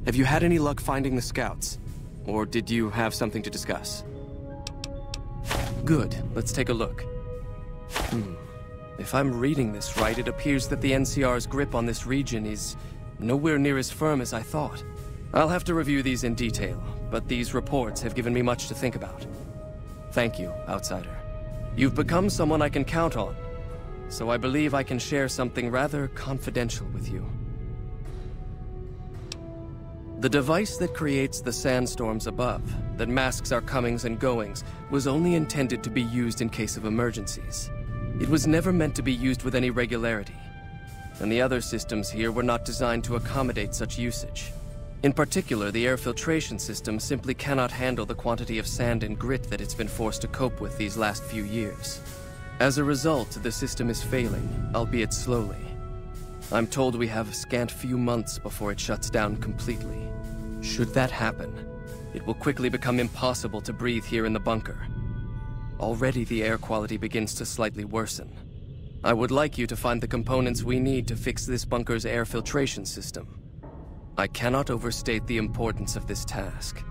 Have you had any luck finding the scouts? Or did you have something to discuss? Good. Let's take a look. If I'm reading this right, it appears that the NCR's grip on this region is nowhere near as firm as I thought. I'll have to review these in detail, but these reports have given me much to think about. Thank you, Outsider. You've become someone I can count on, so I believe I can share something rather confidential with you. The device that creates the sandstorms above, that masks our comings and goings, was only intended to be used in case of emergencies. It was never meant to be used with any regularity, and the other systems here were not designed to accommodate such usage. In particular, the air filtration system simply cannot handle the quantity of sand and grit that it's been forced to cope with these last few years. As a result, the system is failing, albeit slowly. I'm told we have a scant few months before it shuts down completely. Should that happen, it will quickly become impossible to breathe here in the bunker. Already the air quality begins to slightly worsen. I would like you to find the components we need to fix this bunker's air filtration system. I cannot overstate the importance of this task.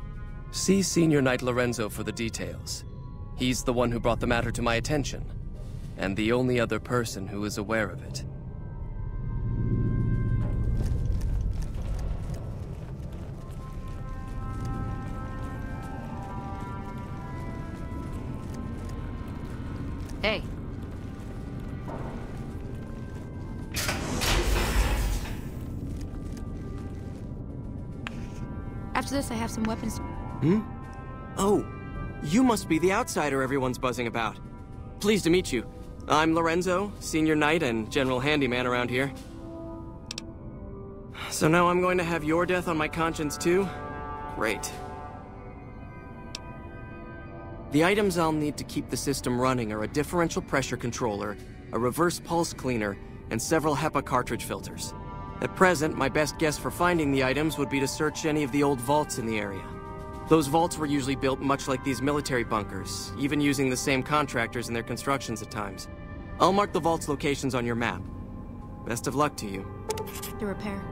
See Senior Knight Lorenzo for the details. He's the one who brought the matter to my attention, and the only other person who is aware of it. Hey. After this, I have some weapons. Oh, you must be the outsider everyone's buzzing about. Pleased to meet you. I'm Lorenzo, Senior Knight and General Handyman around here. So now I'm going to have your death on my conscience too? Great. The items I'll need to keep the system running are a differential pressure controller, a reverse pulse cleaner, and several HEPA cartridge filters. At present, my best guess for finding the items would be to search any of the old vaults in the area. Those vaults were usually built much like these military bunkers, even using the same contractors in their constructions at times. I'll mark the vault's locations on your map. Best of luck to you. The repair.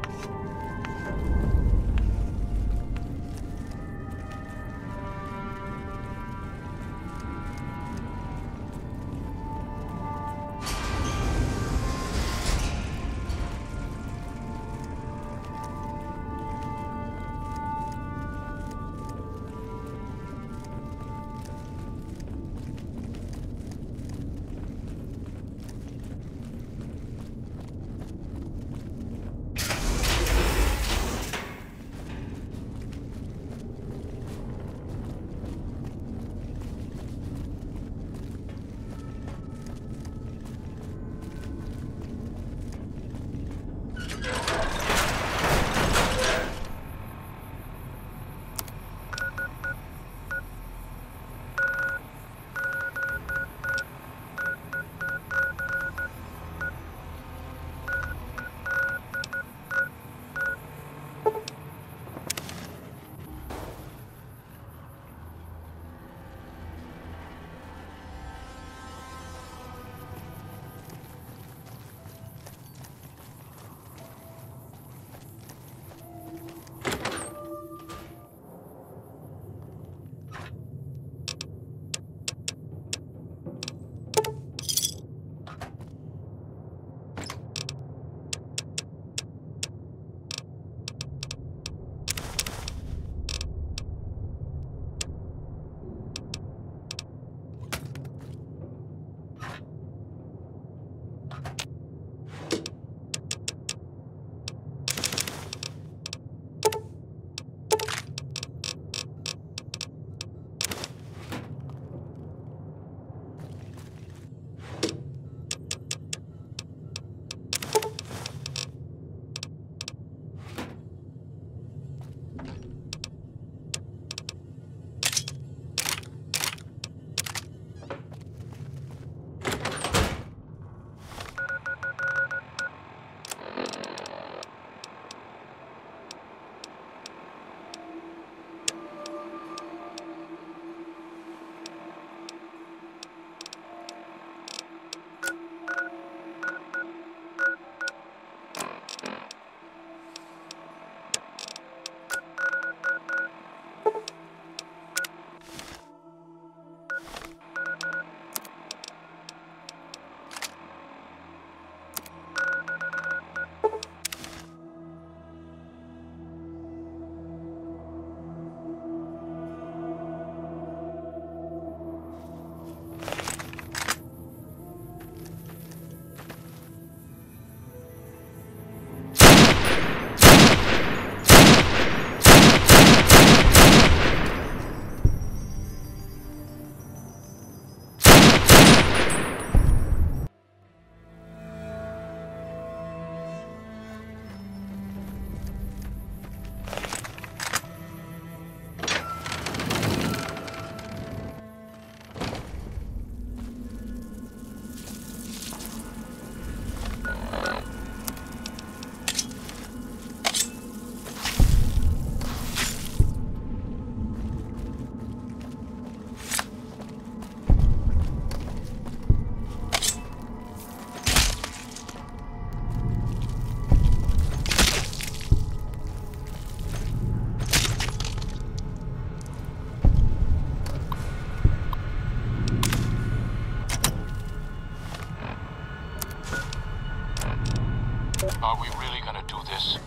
we really gonna do this?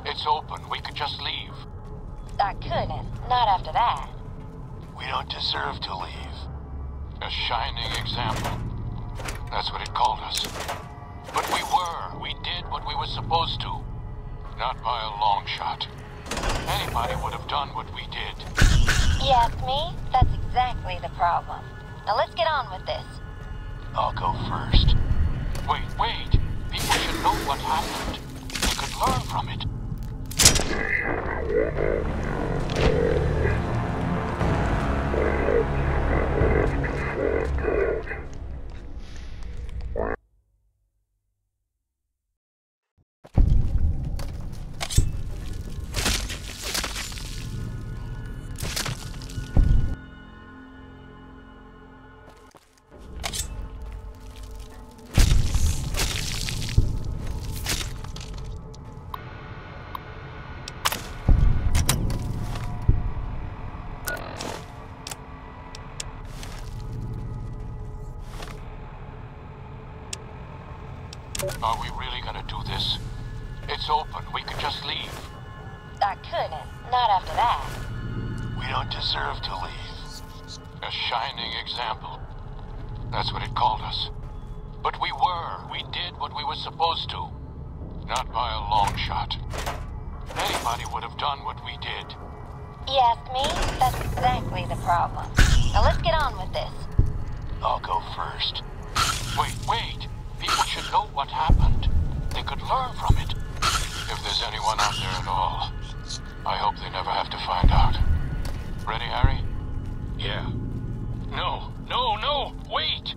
It's open. We could just leave. I couldn't. Not after that. We don't deserve to leave. A shining example. That's what it called us. But we were. We did what we were supposed to. Not by a long shot. Anybody would have done what we did. You ask me? That's exactly the problem. Now let's get on with this. I'll go first. Wait. People should know what happened. They could learn from it. Are we really gonna do this? It's open. We could just leave. I couldn't. Not after that. We don't deserve to leave. A shining example. That's what it called us. But we were. We did what we were supposed to. Not by a long shot. Anybody would have done what we did. You ask me? That's exactly the problem. Now let's get on with this. I'll go first. Wait. People should know what happened. They could learn from it. If there's anyone out there at all, I hope they never have to find out. Ready, Harry? Yeah. No, wait!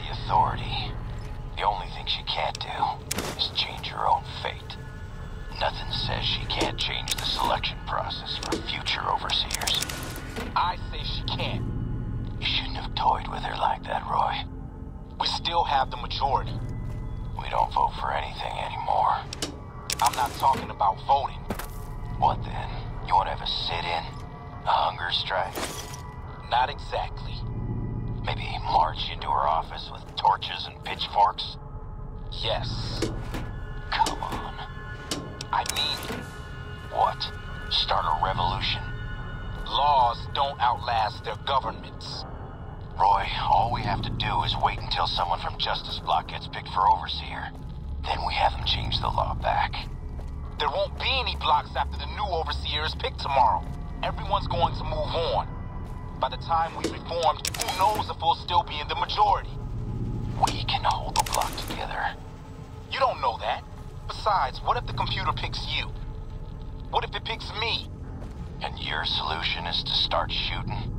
the authority. The only thing she can't do is change her own fate. Nothing says she can't change the selection process for future overseers. I say she can't. You shouldn't have toyed with her like that, Roy. We still have the majority. We don't vote for anything anymore. I'm not talking about voting. What then? You want to have a sit-in? A hunger strike? Not exactly. Maybe march into her office with torches and pitchforks? Yes. Come on. I mean, what? Start a revolution? Laws don't outlast their governments. Roy, all we have to do is wait until someone from Justice Block gets picked for Overseer. Then we have them change the law back. There won't be any blocks after the new Overseer is picked tomorrow. Everyone's going to move on. By the time we've reformed, who knows if we'll still be in the majority? We can hold the block together. You don't know that. Besides, what if the computer picks you? What if it picks me? And your solution is to start shooting?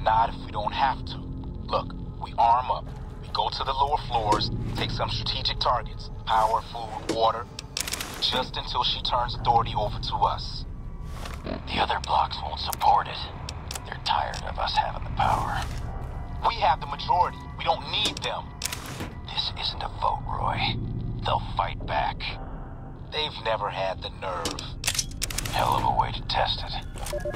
Not if we don't have to. Look, we arm up. We go to the lower floors, take some strategic targets. Power, food, water. Just until she turns authority over to us. The other blocks won't support it. They're tired of us having the power. We have the majority. We don't need them. This isn't a vote, Roy. They'll fight back. They've never had the nerve. Hell of a way to test it.